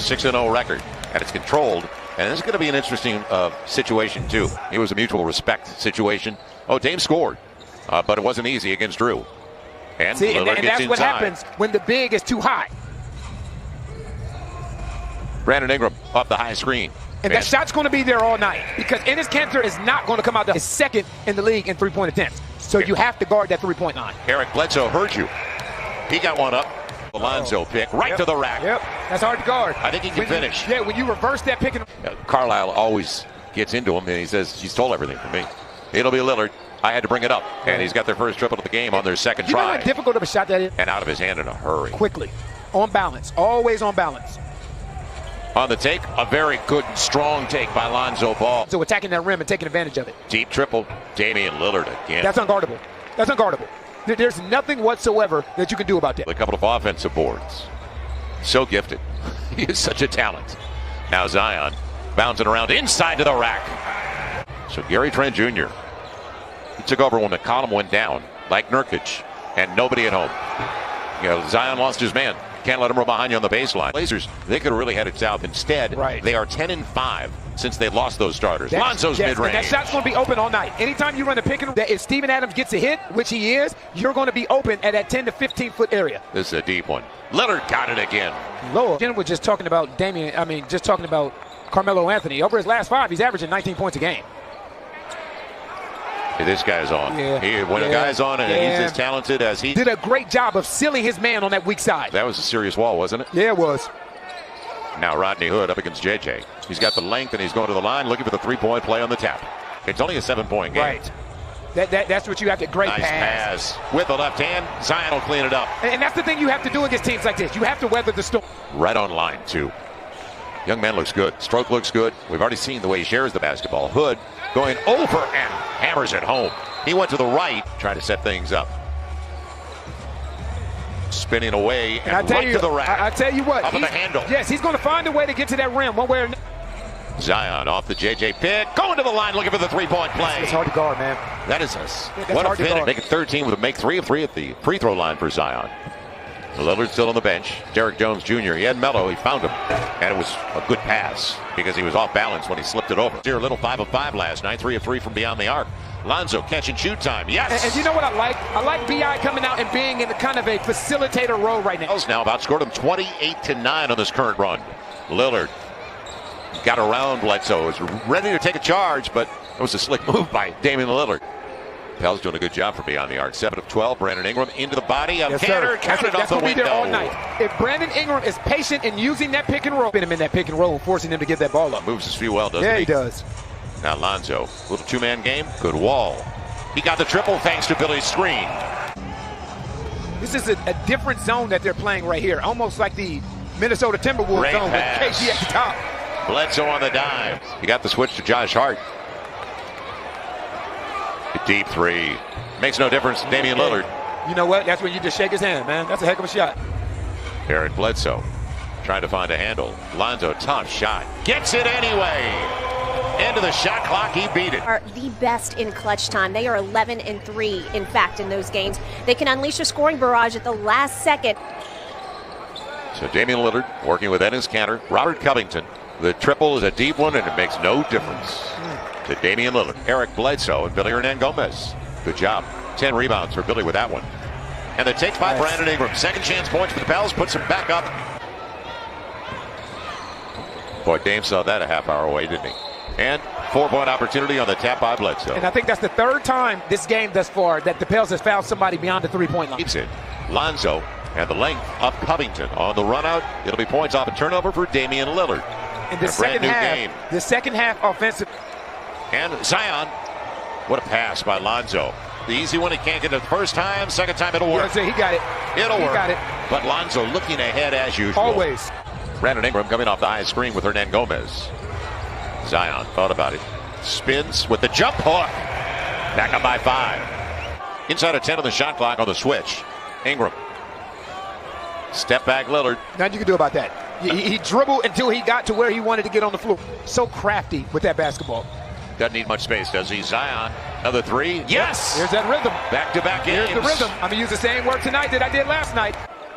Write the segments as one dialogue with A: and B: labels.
A: 6-0 record, and it's controlled. And this is going to be an interesting situation, too. It was a mutual respect situation. Oh, Dame scored, but it wasn't easy against Drew. And
B: see, and that's
A: inside.
B: what happens when the big is too high.
A: Brandon Ingram off the high screen.
B: And that shot's going to be there all night because Enes Kanter is not going to come out there. He's second in the league in three-point attempts. So you have to guard that three-point line.
A: Eric Bledsoe heard you. He got one up. Alonzo pick right to the rack.
B: Yep, that's hard to guard.
A: I think he can finish.
B: When you reverse that pick.
A: Carlisle always gets into him, and he says, he stole everything from me. It'll be Lillard. I had to bring it up. And he's got their first triple of the game on their second try.
B: You know how difficult of a shot that is?
A: And out of his hand in a hurry.
B: Quickly. On balance. Always on balance.
A: On the take, a very good, strong take by Lonzo Ball.
B: So attacking that rim and taking advantage of it.
A: Deep triple, Damian Lillard again.
B: That's unguardable. That's unguardable. There's nothing whatsoever that you can do about that.
A: A couple of offensive boards. So gifted. He is such a talent. Now Zion bouncing around inside to the rack. So Gary Trent Jr. He took over when McCollum went down, like Nurkic, and nobody at home. You know, Zion lost his man. Can't let him roll behind you on the baseline. Blazers, they could have really headed south. Instead, they are 10-5 since they lost those starters. Lonzo's mid-range.
B: And that shot's going to be open all night. Anytime you run a pick and roll, if Steven Adams gets a hit, which he is, you're going to be open at that 10 to 15-foot area.
A: This is a deep one. Lillard got it again.
B: Lower. Jen was just talking about just talking about Carmelo Anthony. Over his last 5, he's averaging 19 points a game.
A: Hey, this guy's on. When a guy's on and he's as talented as he
B: did a great job of sealing his man on that weak side.
A: That was a serious wall, wasn't it?
B: Yeah, it was.
A: Now Rodney Hood up against JJ. He's got the length and he's going to the line looking for the three-point play on the tap. It's only a 7-point game.
B: Right. That's what you have to. Great
A: nice pass. With the left hand, Zion will clean it up.
B: And that's the thing you have to do against teams like this. You have to weather the storm.
A: Right on line, too. Young man looks good. Stroke looks good. We've already seen the way he shares the basketball. Hood going over and hammers it home. He went to the right, trying to set things up. Spinning away and right to the rack.
B: I tell you what.
A: Up on the handle.
B: Yes, he's going to find a way to get to that rim one way or another.
A: Zion off the JJ pick. Going to the line looking for the three-point play.
B: It's hard to guard, man.
A: That is what a finish. Make it 13 with a make 3 of 3 at the free throw line for Zion. Lillard still on the bench. Derrick Jones Jr. He had Melo. He found him. And it was a good pass because he was off balance when he slipped it over. Here, little 5 of 5 last night. 3 of 3 from beyond the arc. Lonzo catch and shoot time. Yes.
B: And you know what I like? I like B.I. coming out and being in kind of a facilitator role right now.
A: Now about scored him 28-9 on this current run. Lillard got around Bledsoe. Was ready to take a charge, but it was a slick move by Damian Lillard. Pell's doing a good job for beyond the arc. 7 of 12. Brandon Ingram into the body of Kanter. Counted off the window.
B: All night. If Brandon Ingram is patient in using that pick and roll, pin him in that pick and roll, forcing him to get that ball up.
A: Moves his feet well, doesn't he?
B: Yeah, he does.
A: Now Lonzo, little two-man game. Good wall. He got the triple thanks to Billy's screen.
B: This is a different zone that they're playing right here. Almost like the Minnesota Timberwolves zone with KG at the top.
A: Bledsoe on the dive. He got the switch to Josh Hart. A deep 3. Makes no difference. Damian Lillard.
B: You know what? That's when you just shake his hand, man. That's a heck of a shot.
A: Eric Bledsoe trying to find a handle. Lonzo, tough shot. Gets it anyway. Into the shot clock, he beat it.
C: Are the best in clutch time. They are 11-3, in fact, in those games. They can unleash a scoring barrage at the last second.
A: So Damian Lillard working with Enes Kanter, Robert Covington. The triple is a deep one, and it makes no difference to Damian Lillard. Eric Bledsoe and Billy Hernangomez. Good job. 10 rebounds for Billy with that one. And the take by Brandon Ingram. Second chance points for the Pels. Puts him back up. Boy, Dame saw that a half hour away, didn't he? And 4-point opportunity on the tap by Bledsoe.
B: And I think that's the third time this game thus far that the Pels has found somebody beyond the three-point line.
A: Keeps it. Lonzo and the length of Covington on the run out. It'll be points off a turnover for Damian Lillard.
B: In the second half offensive.
A: And Zion. What a pass by Lonzo. The easy one he can't get it the first time. Second time it'll work.
B: He got it.
A: It'll work.
B: Got it.
A: But Lonzo looking ahead as usual.
B: Always.
A: Brandon Ingram coming off the high screen with Hernangomez. Zion thought about it. Spins with the jump hook. Back up by 5. Inside of 10 on the shot clock on the switch. Ingram. Step back Lillard.
B: Nothing you can do about that. He dribbled until he got to where he wanted to get on the floor. So crafty with that basketball.
A: Doesn't need much space, does he? Zion. Another 3. Yes!
B: There's that rhythm.
A: Back-to-back games.
B: Here's the rhythm. I'm going to use the same word tonight that I did last night.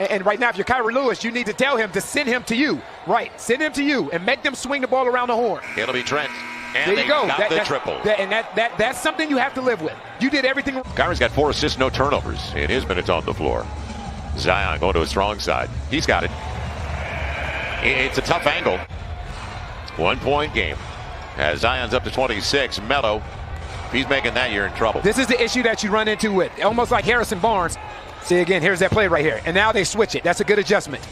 B: And right now, if you're Kyrie Lewis, you need to tell him to send him to you. Right, send him to you and make them swing the ball around the horn.
A: It'll be Trent. And
B: there you go.
A: Got the triple.
B: That's something you have to live with. You did everything.
A: Kyrie's got 4 assists, no turnovers in his minutes on the floor. Zion going to a strong side. He's got it. It's a tough angle. 1-point game. As Zion's up to 26. Melo, if he's making that, you're in trouble.
B: This is the issue that you run into with almost like Harrison Barnes. See again, here's that play right here. And now they switch it. That's a good adjustment.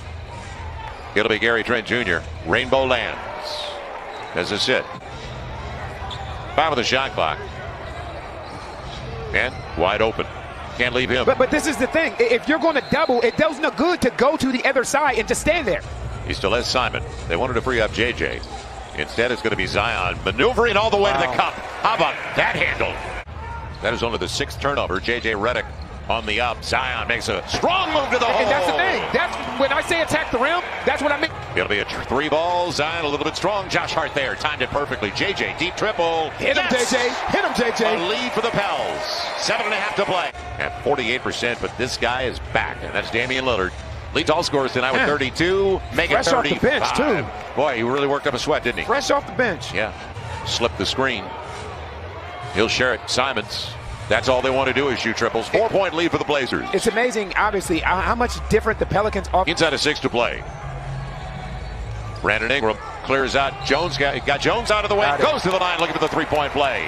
A: It'll be Gary Trent Jr. Rainbow lands. As a sit. 5 on the shot clock. And wide open. Can't leave him.
B: But this is the thing. If you're going to double, it does no good to go to the other side and just stand there.
A: He still has Simon. They wanted to free up JJ. Instead, it's going to be Zion maneuvering all the way to the cup. How about that handle? That is only the 6th turnover. JJ Redick on the up. Zion makes a strong move to the hole.
B: And that's the thing. That's when I say attack the rim, that's what I mean.
A: It'll be a 3-ball. Zion a little bit strong. Josh Hart there. Timed it perfectly. JJ, deep triple.
B: Hit him, yes! JJ. Hit him, JJ.
A: A lead for the Pels. 7.5 to play. At 48%, but this guy is back. And that's Damian Lillard. Leads all scorers tonight with 32. Make it 35.
B: Fresh off the bench, too.
A: Boy, he really worked up a sweat, didn't he?
B: Fresh off the bench.
A: Yeah. Slipped the screen. He'll share it. Simons. That's all they want to do is shoot triples. 4-point lead for the Blazers.
B: It's amazing, obviously, how much different the Pelicans are.
A: Inside of 6 to play. Brandon Ingram clears out. Jones got Jones out of the way. Goes to the line looking for the 3-point play.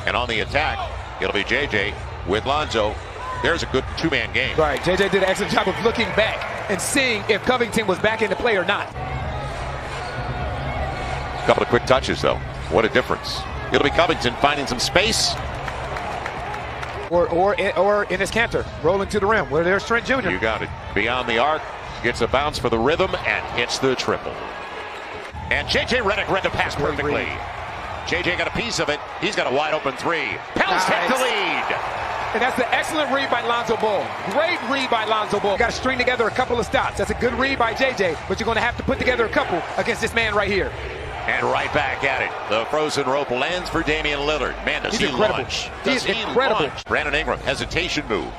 A: And on the attack, it'll be JJ with Lonzo. There's a good 2-man game.
B: Right, JJ did an excellent job of looking back and seeing if Covington was back in the play or not.
A: A couple of quick touches, though. What a difference. It'll be Covington finding some space.
B: Or in his canter, rolling to the rim, where there's Trent Jr.
A: You got it. Beyond the arc, gets a bounce for the rhythm, and hits the triple. And J.J. Redick read the pass perfectly. J.J. got a piece of it. He's got a wide open 3. Pels take the lead.
B: And that's the excellent read by Lonzo Ball. Great read by Lonzo Ball. Got to string together a couple of stops. That's a good read by J.J., but you're going to have to put together a couple against this man right here.
A: And right back at it. The frozen rope lands for Damian Lillard. Man, does he launch.
B: He's incredible.
A: Brandon Ingram, hesitation move.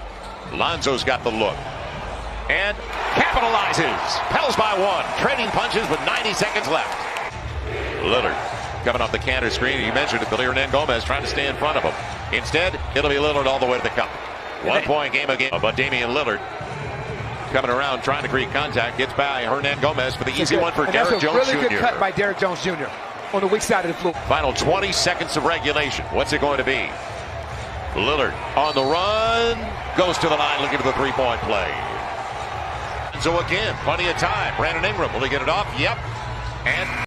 A: Lonzo's got the look. And capitalizes. Pels by 1. Trading punches with 90 seconds left. Lillard coming off the canter screen. You mentioned it, Billy Hernangomez trying to stay in front of him. Instead, it'll be Lillard all the way to the cup. 1-point game again. But Damian Lillard coming around, trying to create contact, gets by Hernangomez for the easy one for Derrick Jones Jr.
B: That's a really good cut by Derrick Jones Jr. on the weak side of the floor.
A: Final 20 seconds of regulation. What's it going to be? Lillard on the run, goes to the line looking for the 3-point play. So again, plenty of time. Brandon Ingram, will he get it off? Yep. And